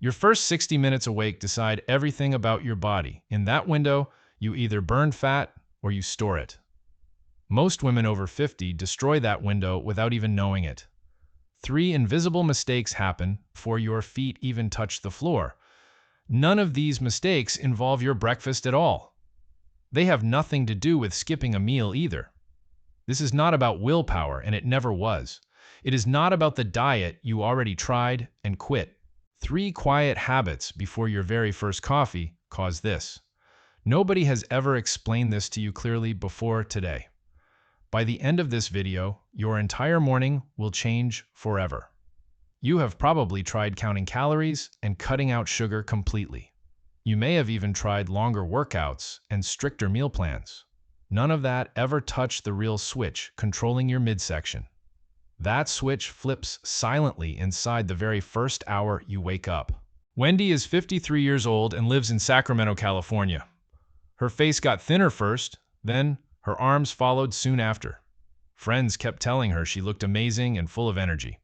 Your first 60 minutes awake decide everything about your body. In that window, you either burn fat or you store it. Most women over 50 destroy that window without even knowing it. 3 invisible mistakes happen before your feet even touch the floor. None of these mistakes involve your breakfast at all. They have nothing to do with skipping a meal either. This is not about willpower, and it never was. It is not about the diet you already tried and quit. 3 quiet habits before your very first coffee cause this. Nobody has ever explained this to you clearly before today. By the end of this video, your entire morning will change forever. You have probably tried counting calories and cutting out sugar completely. You may have even tried longer workouts and stricter meal plans. None of that ever touched the real switch controlling your midsection. That switch flips silently inside the very first hour you wake up. Wendy is 53 years old and lives in Sacramento, California. Her face got thinner first, then her arms followed soon after. Friends kept telling her she looked amazing and full of energy.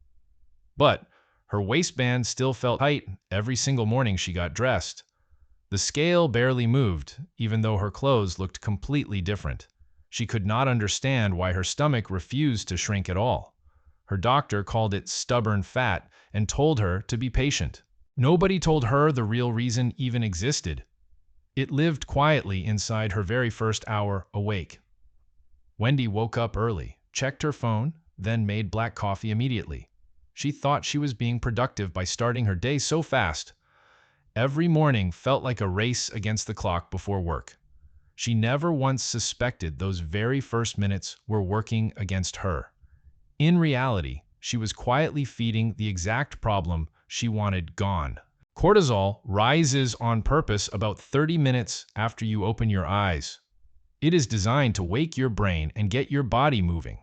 But her waistband still felt tight every single morning she got dressed. The scale barely moved, even though her clothes looked completely different. She could not understand why her stomach refused to shrink at all. Her doctor called it stubborn fat and told her to be patient. Nobody told her the real reason even existed. It lived quietly inside her very first hour awake. Wendy woke up early, checked her phone, then made black coffee immediately. She thought she was being productive by starting her day so fast. Every morning felt like a race against the clock before work. She never once suspected those very first minutes were working against her. In reality, she was quietly feeding the exact problem she wanted gone. Cortisol rises on purpose about 30 minutes after you open your eyes. It is designed to wake your brain and get your body moving.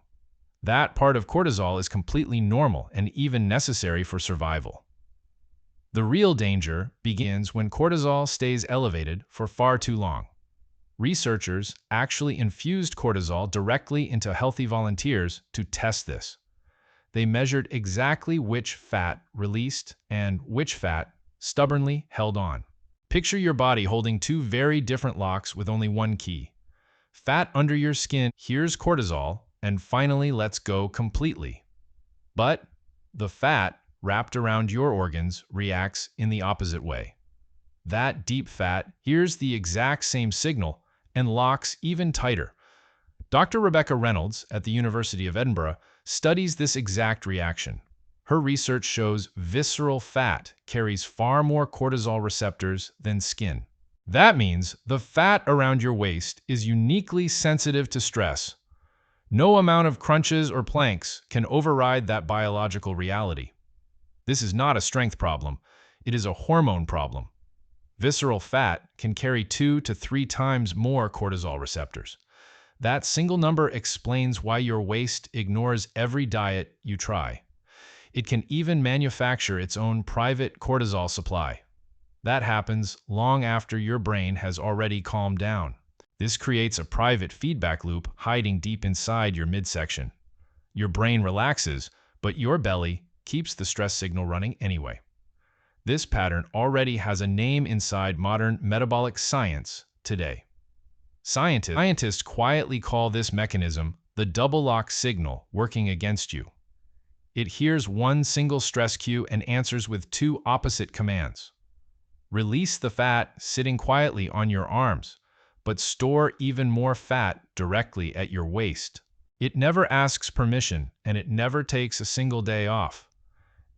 That part of cortisol is completely normal and even necessary for survival. The real danger begins when cortisol stays elevated for far too long. Researchers actually infused cortisol directly into healthy volunteers to test this. They measured exactly which fat released and which fat stubbornly held on. Picture your body holding 2 very different locks with only one key. Fat under your skin hears cortisol and finally lets go completely. But the fat wrapped around your organs reacts in the opposite way. That deep fat hears the exact same signal and locks even tighter. Dr. Rebecca Reynolds at the University of Edinburgh studies this exact reaction. Her research shows visceral fat carries far more cortisol receptors than skin. That means the fat around your waist is uniquely sensitive to stress. No amount of crunches or planks can override that biological reality. This is not a strength problem. It is a hormone problem. Visceral fat can carry 2 to 3 times more cortisol receptors. That single number explains why your waist ignores every diet you try. It can even manufacture its own private cortisol supply. That happens long after your brain has already calmed down. This creates a private feedback loop hiding deep inside your midsection. Your brain relaxes, but your belly keeps the stress signal running anyway. This pattern already has a name inside modern metabolic science today. Scientists quietly call this mechanism the double lock signal working against you. It hears one single stress cue and answers with 2 opposite commands. Release the fat sitting quietly on your arms, but store even more fat directly at your waist. It never asks permission, and it never takes a single day off.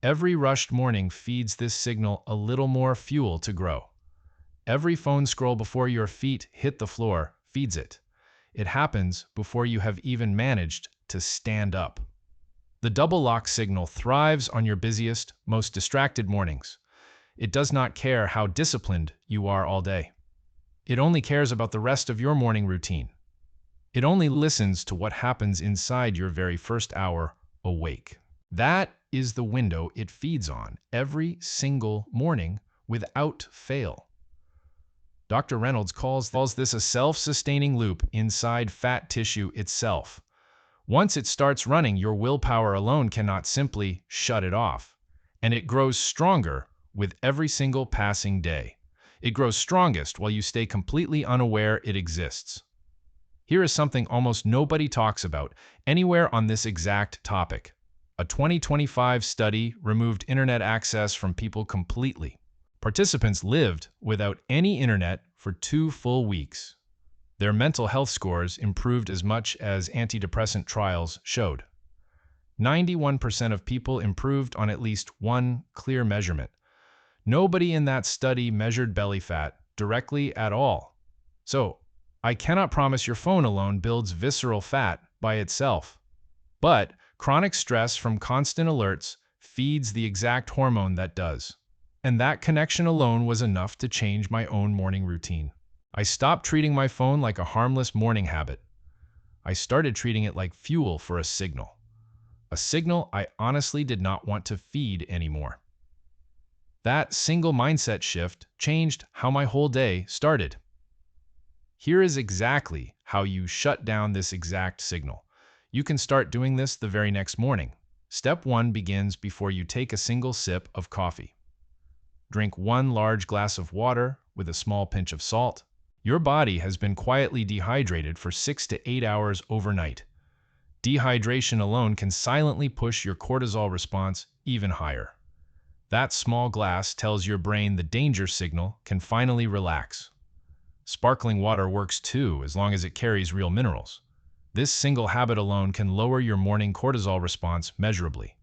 Every rushed morning feeds this signal a little more fuel to grow. Every phone scroll before your feet hit the floor feeds it. It happens before you have even managed to stand up. The double lock signal thrives on your busiest, most distracted mornings. It does not care how disciplined you are all day. It only cares about the rest of your morning routine. It only listens to what happens inside your very first hour awake. That is the window it feeds on every single morning without fail. Dr. Reynolds calls this a self-sustaining loop inside fat tissue itself. Once it starts running, your willpower alone cannot simply shut it off, and it grows stronger with every single passing day. It grows strongest while you stay completely unaware it exists. Here is something almost nobody talks about anywhere on this exact topic. A 2025 study removed internet access from people completely. Participants lived without any internet for 2 full weeks. Their mental health scores improved as much as antidepressant trials showed. 91% of people improved on at least one clear measurement. Nobody in that study measured belly fat directly at all. So, I cannot promise your phone alone builds visceral fat by itself. But chronic stress from constant alerts feeds the exact hormone that does. And that connection alone was enough to change my own morning routine. I stopped treating my phone like a harmless morning habit. I started treating it like fuel for a signal. A signal I honestly did not want to feed anymore. That single mindset shift changed how my whole day started. Here is exactly how you shut down this exact signal. You can start doing this the very next morning. Step 1 begins before you take a single sip of coffee. Drink 1 large glass of water with a small pinch of salt. Your body has been quietly dehydrated for 6 to 8 hours overnight. Dehydration alone can silently push your cortisol response even higher. That small glass tells your brain the danger signal can finally relax. Sparkling water works too, as long as it carries real minerals. This single habit alone can lower your morning cortisol response measurably.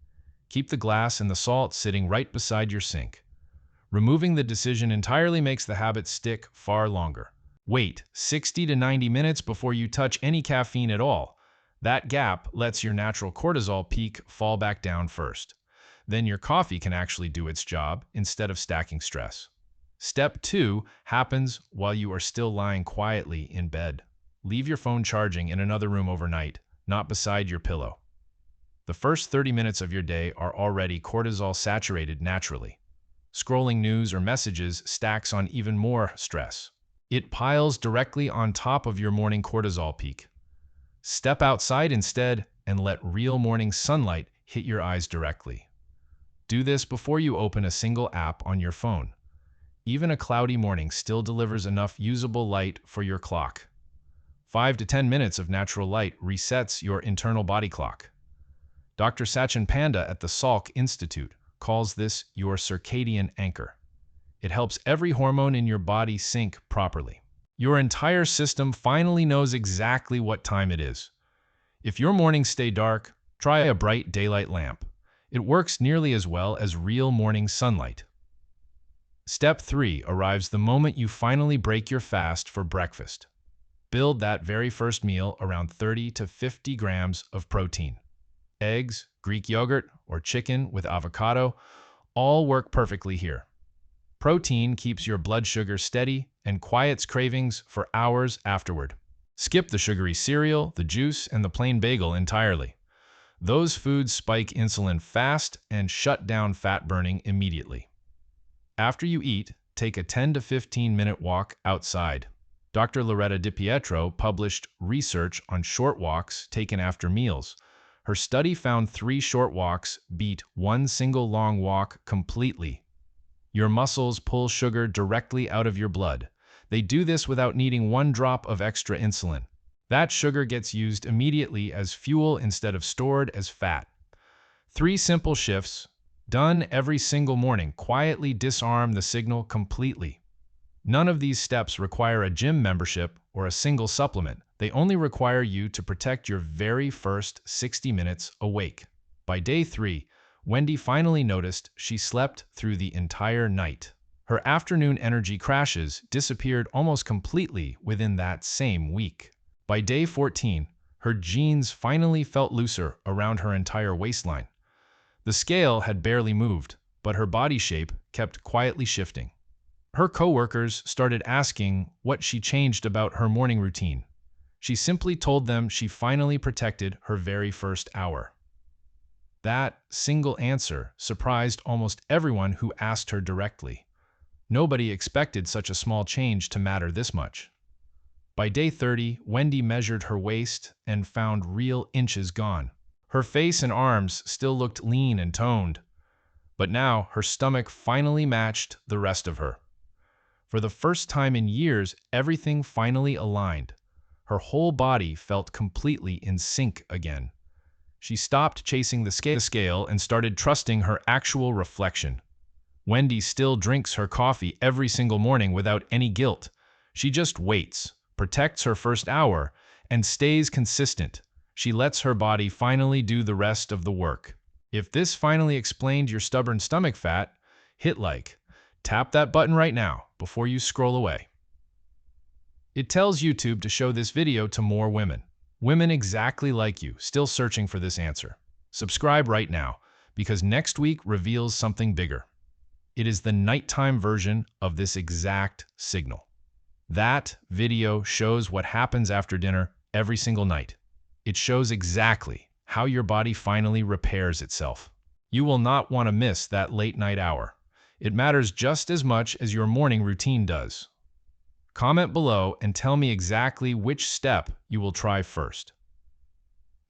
Keep the glass and the salt sitting right beside your sink. Removing the decision entirely makes the habit stick far longer. Wait 60 to 90 minutes before you touch any caffeine at all. That gap lets your natural cortisol peak fall back down first. Then your coffee can actually do its job instead of stacking stress. Step 2 happens while you are still lying quietly in bed. Leave your phone charging in another room overnight, not beside your pillow. The first 30 minutes of your day are already cortisol saturated naturally. Scrolling news or messages stacks on even more stress. It piles directly on top of your morning cortisol peak. Step outside instead and let real morning sunlight hit your eyes directly. Do this before you open a single app on your phone. Even a cloudy morning still delivers enough usable light for your clock. 5 to 10 minutes of natural light resets your internal body clock. Dr. Sachin Panda at the Salk Institute calls this your circadian anchor. It helps every hormone in your body sync properly. Your entire system finally knows exactly what time it is. If your mornings stay dark, try a bright daylight lamp. It works nearly as well as real morning sunlight. Step 3 arrives the moment you finally break your fast for breakfast. Build that very first meal around 30 to 50 grams of protein. Eggs, Greek yogurt, or chicken with avocado all work perfectly here. Protein keeps your blood sugar steady and quiets cravings for hours afterward. Skip the sugary cereal, the juice, and the plain bagel entirely. Those foods spike insulin fast and shut down fat burning immediately. After you eat, take a 10 to 15 minute walk outside. Dr. Loretta DiPietro published research on short walks taken after meals. Her study found 3 short walks beat 1 single long walk completely. Your muscles pull sugar directly out of your blood. They do this without needing 1 drop of extra insulin. That sugar gets used immediately as fuel instead of stored as fat. 3 simple shifts, done every single morning, quietly disarm the signal completely. None of these steps require a gym membership or a single supplement. They only require you to protect your very first 60 minutes awake. By day 3, Wendy finally noticed she slept through the entire night. Her afternoon energy crashes disappeared almost completely within that same week. By day 14, her jeans finally felt looser around her entire waistline. The scale had barely moved, but her body shape kept quietly shifting. Her coworkers started asking what she changed about her morning routine. She simply told them she finally protected her very first hour. That single answer surprised almost everyone who asked her directly. Nobody expected such a small change to matter this much. By day 30, Wendy measured her waist and found real inches gone. Her face and arms still looked lean and toned, But now her stomach finally matched the rest of her. For the first time in years, everything finally aligned. Her whole body felt completely in sync again. She stopped chasing the scale and started trusting her actual reflection. Wendy still drinks her coffee every single morning without any guilt. She just waits, protects her first hour, and stays consistent. She lets her body finally do the rest of the work. If this finally explained your stubborn stomach fat, hit like. Tap that button right now before you scroll away. It tells YouTube to show this video to more women. Women exactly like you, still searching for this answer. Subscribe right now, because next week reveals something bigger. It is the nighttime version of this exact signal. That video shows what happens after dinner every single night. It shows exactly how your body finally repairs itself. You will not want to miss that late night hour. It matters just as much as your morning routine does. Comment below and tell me exactly which step you will try first.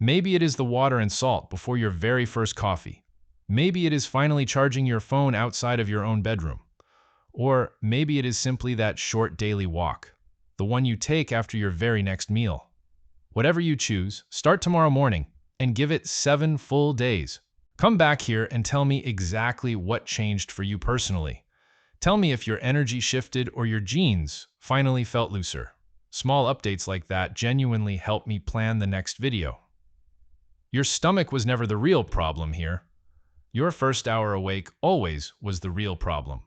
Maybe it is the water and salt before your very first coffee. Maybe it is finally charging your phone outside of your own bedroom. Or maybe it is simply that short daily walk, the one you take after your very next meal. Whatever you choose, start tomorrow morning and give it 7 full days. Come back here and tell me exactly what changed for you personally. Tell me if your energy shifted or your jeans finally felt looser. Small updates like that genuinely help me plan the next video. Your stomach was never the real problem here. Your first hour awake always was the real problem.